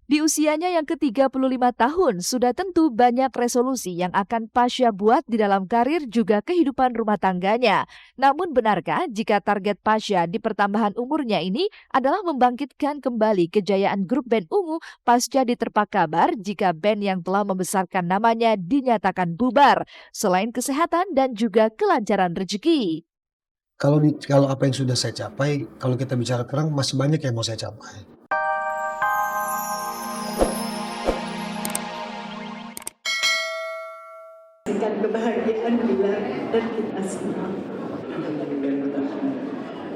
Di usianya yang ke-35 tahun, sudah tentu banyak resolusi yang akan Pasha buat di dalam karir juga kehidupan rumah tangganya. Namun benarkah jika target Pasha di pertambahan umurnya ini adalah membangkitkan kembali kejayaan grup band Ungu pasca diterpa kabar jika band yang telah membesarkan namanya dinyatakan bubar, selain kesehatan dan juga kelancaran rezeki? Kalau apa yang sudah saya capai, kalau kita bicara kurang masih banyak yang mau saya capai. Berikan kebahagiaan bila dan kita semua.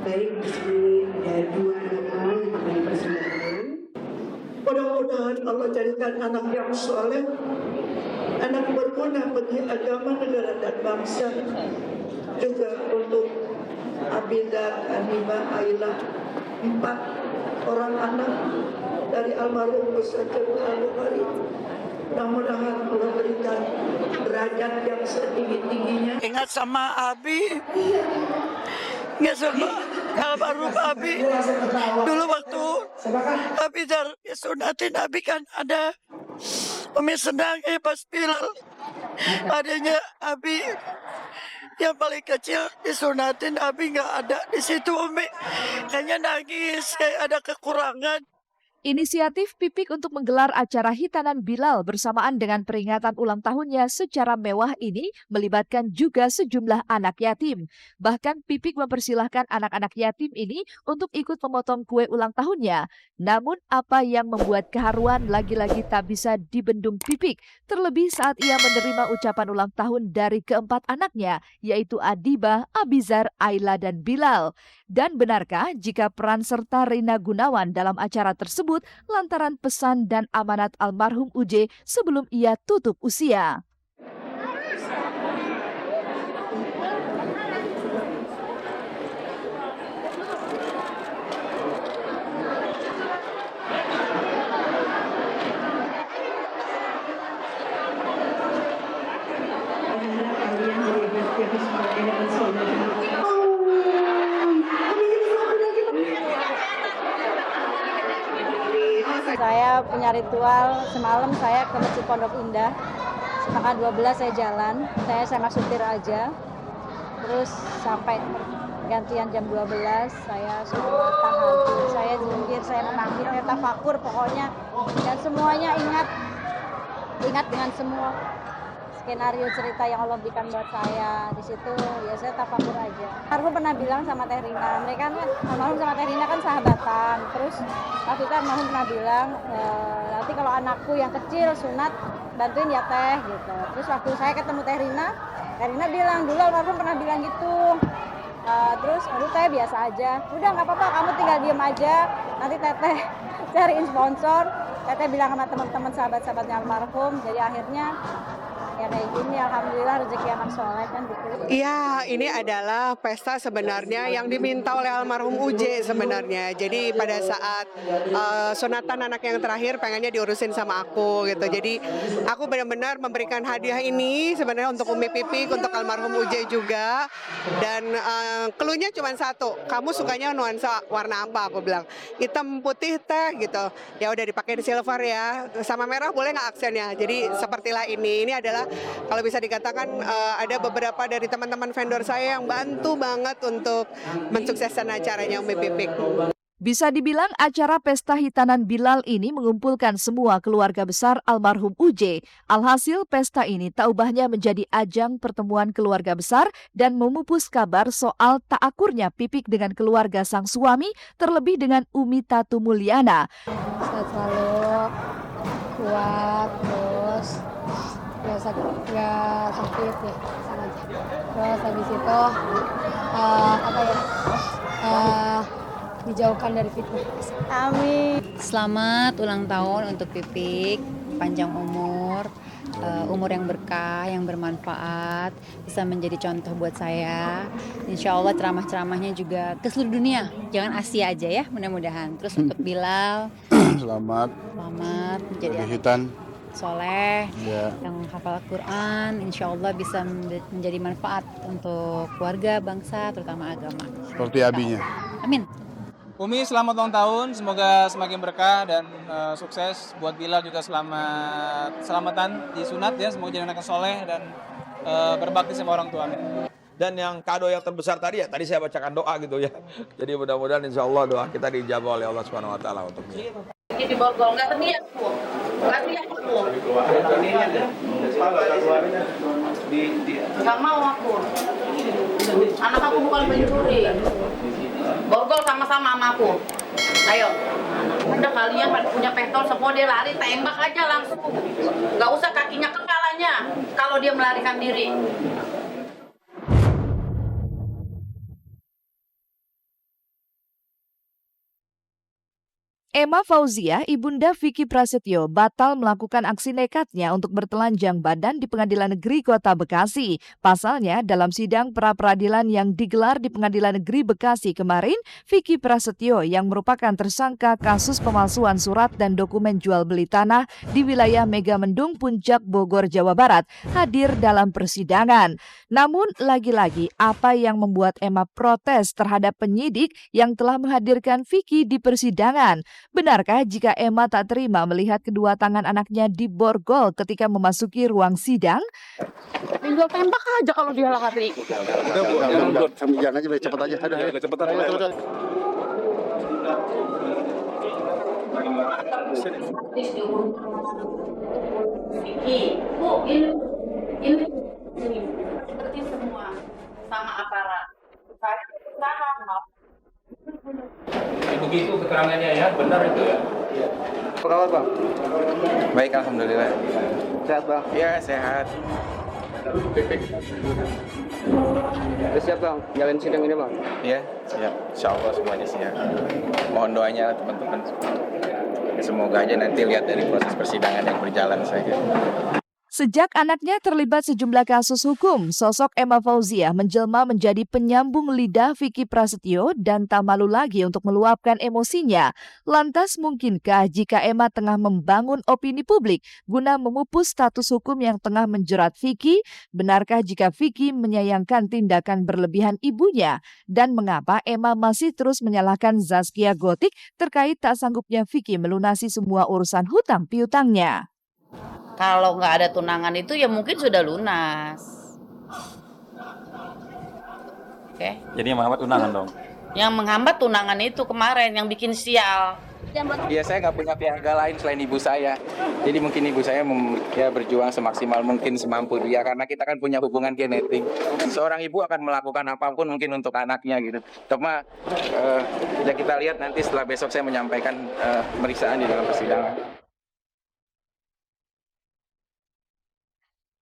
Baik, di sini ada dua orang dari persembahan. Mudah-mudahan Allah jadikan anak yang soleh, anak berguna bagi agama, negara, dan bangsa. Juga untuk Abida, Anima, Ayla, 4 orang anak dari almarhum Ustaz Al-Bukhari. Mudah-mudahan Allah berikan derajat yang setinggi-tingginya. Ingat sama Abi, ingat sama almarhum Abi. Dulu waktu Abi disunatin, Abi kan ada Umi senang pas Bilal. Adanya Abi yang paling kecil disunatin, Abi nggak ada di situ. Umi kayaknya nangis, kayak ada kekurangan. Inisiatif Pipik untuk menggelar acara hitanan Bilal bersamaan dengan peringatan ulang tahunnya secara mewah ini melibatkan juga sejumlah anak yatim. Bahkan Pipik mempersilahkan anak-anak yatim ini untuk ikut memotong kue ulang tahunnya. Namun apa yang membuat keharuan lagi-lagi tak bisa dibendung Pipik, terlebih saat ia menerima ucapan ulang tahun dari keempat anaknya, yaitu Adiba, Abizar, Ayla, dan Bilal. Dan benarkah jika peran serta Rina Gunawan dalam acara tersebut lantaran pesan dan amanat almarhum UJ sebelum ia tutup usia? Saya punya ritual, semalam saya ke Masjid Pondok Indah, setengah 12 saya jalan, saya sama supir aja, terus sampai gantian jam 12, saya sudah tahajud, saya zikir, saya menangis, saya tafakur pokoknya, dan semuanya ingat dengan semua skenario cerita yang Allah berikan buat saya. Di situ ya saya tafakur aja. Almarhum pernah bilang sama Teh Rina, mereka kan almarhum sama Teh Rina kan sahabatan. Terus waktu itu almarhum pernah bilang, nanti kalau anakku yang kecil sunat bantuin ya Teh gitu. Terus waktu saya ketemu Teh Rina bilang, dulu almarhum pernah bilang gitu. Terus aduh Teh biasa aja. Udah nggak apa-apa, kamu tinggal diem aja. Nanti Teteh cariin sponsor. Teteh bilang sama teman-teman sahabat-sahabatnya almarhum. Jadi akhirnya ya kayak gini, alhamdulillah rezeki anak soleh kan gitu. Iya, ini adalah pesta sebenarnya yang diminta oleh almarhum UJ sebenarnya. Jadi pada saat sunatan anak yang terakhir pengennya diurusin sama aku gitu. Jadi aku benar-benar memberikan hadiah ini sebenarnya untuk Umi Pipik, untuk almarhum UJ juga. Dan cluenya cuma satu, kamu sukanya nuansa warna apa? Aku bilang hitam putih Teh gitu. Ya udah dipakai di silver ya, sama merah boleh nggak aksennya? Jadi sepertilah ini adalah kalau bisa dikatakan ada beberapa dari teman-teman vendor saya yang bantu banget untuk mensukseskan acaranya Umi Pipik. Bisa dibilang acara pesta hitanan Bilal ini mengumpulkan semua keluarga besar almarhum UJ. Alhasil pesta ini tak ubahnya menjadi ajang pertemuan keluarga besar dan memupus kabar soal tak akurnya Pipik dengan keluarga sang suami, terlebih dengan Umi Tatu Mulyana. Sehat selalu, kuat, terus nggak sakit ya sama aja. Terus habis itu dijauhkan dari fitnah. Amin. Selamat ulang tahun untuk Pipik, panjang umur, umur yang berkah, yang bermanfaat, bisa menjadi contoh buat saya. Insya Allah ceramah-ceramahnya juga ke seluruh dunia, jangan Asia aja ya, mudah-mudahan. Terus untuk Bilal, selamat menjadi anak hitan soleh, ya. Yang hafal Al-Quran, insya Allah bisa menjadi manfaat untuk keluarga, bangsa, terutama agama. Seperti abinya. Amin. Umi, selamat ulang tahun, semoga semakin berkah dan sukses. Buat Bilal juga selamatan di sunat ya, semoga jadi anak yang soleh dan berbakti sama orang tuanya. Dan yang kado yang terbesar tadi ya, tadi saya bacakan doa gitu ya. Jadi mudah-mudahan insya Allah doa kita dijabah oleh Allah Subhanahu Wa Taala untuk ini. Di borgol nggak teriak bu, nggak teriak bu. Nggak mau aku. Anak aku bukan pencuri. Borgol sama-sama sama aku. Ayo. Udah kalian punya pistol semua, dia lari tembak aja langsung. Nggak usah kakinya ke kepalanya kalau dia melarikan diri. Emma Fauzia, ibunda Vicky Prasetyo, batal melakukan aksi nekatnya untuk bertelanjang badan di Pengadilan Negeri Kota Bekasi. Pasalnya, dalam sidang pra-peradilan yang digelar di Pengadilan Negeri Bekasi kemarin, Vicky Prasetyo yang merupakan tersangka kasus pemalsuan surat dan dokumen jual beli tanah di wilayah Megamendung, Puncak, Bogor, Jawa Barat, hadir dalam persidangan. Namun, lagi-lagi, apa yang membuat Emma protes terhadap penyidik yang telah menghadirkan Vicky di persidangan? Benarkah jika Emma tak terima melihat kedua tangan anaknya diborgol ketika memasuki ruang sidang? Tinggal tembak aja kalau dia lari. Jangan aja, cepat aja. Cepetan. Bu, ini seperti semua sama aparat. Saya Begitu keterangannya ya, benar itu ya? Apa kabar Bang? Baik, alhamdulillah. Sehat Bang? Ya, sehat. Udah siap Bang, jalan sidang ini Bang? Ya, siap. Insya Allah semuanya siap. Mohon doanya teman-teman. Semoga aja nanti lihat dari proses persidangan yang berjalan saja. Sejak anaknya terlibat sejumlah kasus hukum, sosok Emma Fauzia menjelma menjadi penyambung lidah Vicky Prasetyo dan tak malu lagi untuk meluapkan emosinya. Lantas mungkinkah jika Emma tengah membangun opini publik guna memupus status hukum yang tengah menjerat Vicky? Benarkah jika Vicky menyayangkan tindakan berlebihan ibunya? Dan mengapa Emma masih terus menyalahkan Zaskia Gotik terkait tak sanggupnya Vicky melunasi semua urusan hutang piutangnya? kalau nggak ada tunangan itu ya mungkin sudah lunas. Oke. Jadi yang menghambat tunangan dong? Yang menghambat tunangan itu kemarin yang bikin sial. Iya, saya nggak punya pihak lain selain ibu saya. Jadi mungkin ibu saya berjuang semaksimal mungkin semampu dia karena kita kan punya hubungan genetik. Seorang ibu akan melakukan apapun mungkin untuk anaknya gitu. Cuma ya kita lihat nanti setelah besok saya menyampaikan pemeriksaan di dalam persidangan.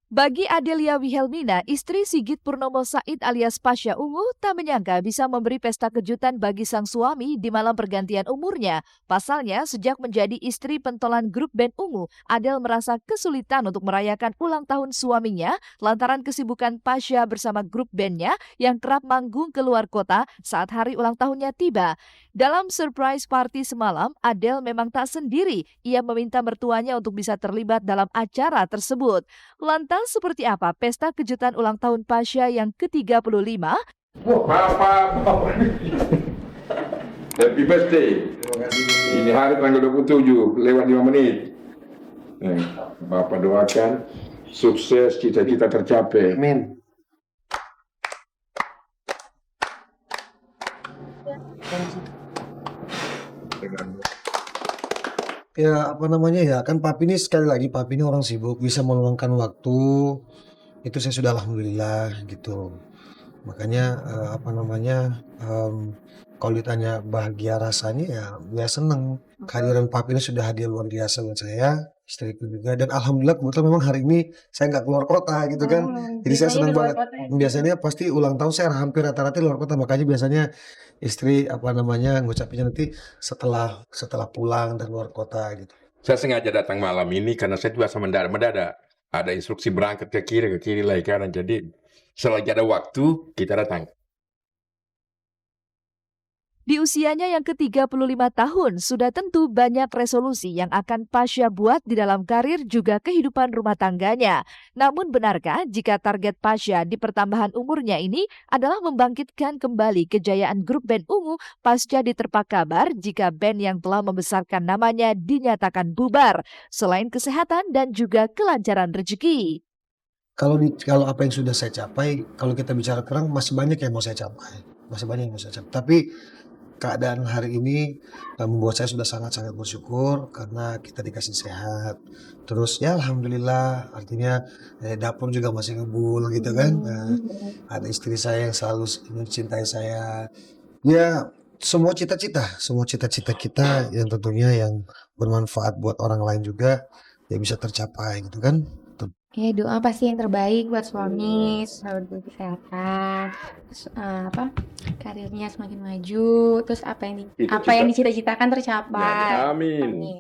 Bagi Adelia Wihelmina, istri Sigit Purnomo Said alias Pasha Ungu, tak menyangka bisa memberi pesta kejutan bagi sang suami di malam pergantian umurnya. Pasalnya, sejak menjadi istri pentolan grup band Ungu, Adel merasa kesulitan untuk merayakan ulang tahun suaminya lantaran kesibukan Pasha bersama grup bandnya yang kerap manggung ke luar kota saat hari ulang tahunnya tiba. Dalam surprise party semalam, Adel memang tak sendiri. Ia meminta mertuanya untuk bisa terlibat dalam acara tersebut. Lantas seperti apa pesta kejutan ulang tahun Pasha yang ke-35? Papa. Happy birthday. Ini hari tanggal 27, lewat 5 menit. Bapak doakan sukses, cita-cita tercapai. Amin. Ya apa namanya ya kan Papi ini sekali lagi Papi ini orang sibuk bisa meluangkan waktu itu saya sudah alhamdulillah gitu. Makanya apa namanya kalau ditanya bahagia rasanya ya senang kehadiran Papi ini sudah hadir luar biasa buat saya, istriku juga dan alhamdulillah kebetulan memang hari ini saya nggak keluar kota gitu kan. Jadi saya senang banget. Biasanya pasti ulang tahun saya hampir rata-rata luar kota makanya biasanya istri apa namanya ngucapinnya nanti setelah pulang dan luar kota gitu. Saya sengaja datang malam ini karena saya biasa mendadak. Ada instruksi berangkat ke kiri lagi kanan. Jadi selagi ada waktu kita datang. Di usianya yang ke-35 tahun, sudah tentu banyak resolusi yang akan Pasha buat di dalam karir juga kehidupan rumah tangganya. Namun benarkah jika target Pasha di pertambahan umurnya ini adalah membangkitkan kembali kejayaan grup band Ungu pasca diterpa kabar jika band yang telah membesarkan namanya dinyatakan bubar, selain kesehatan dan juga kelancaran rezeki? Kalau apa yang sudah saya capai, kalau kita bicara kurang masih banyak yang mau saya capai. Masih banyak yang mau saya capai. Tapi keadaan hari ini membuat saya sudah sangat-sangat bersyukur karena kita dikasih sehat. Terus ya alhamdulillah, artinya dapur juga masih ngebul gitu kan. Ada istri saya yang selalu mencintai saya. Ya semua cita-cita kita yang tentunya yang bermanfaat buat orang lain juga ya bisa tercapai gitu kan. Ya doa pasti yang terbaik buat suami, selalu berkesehatan, terus karirnya semakin maju, terus apa yang dicita-citakan tercapai. Amin. Amin.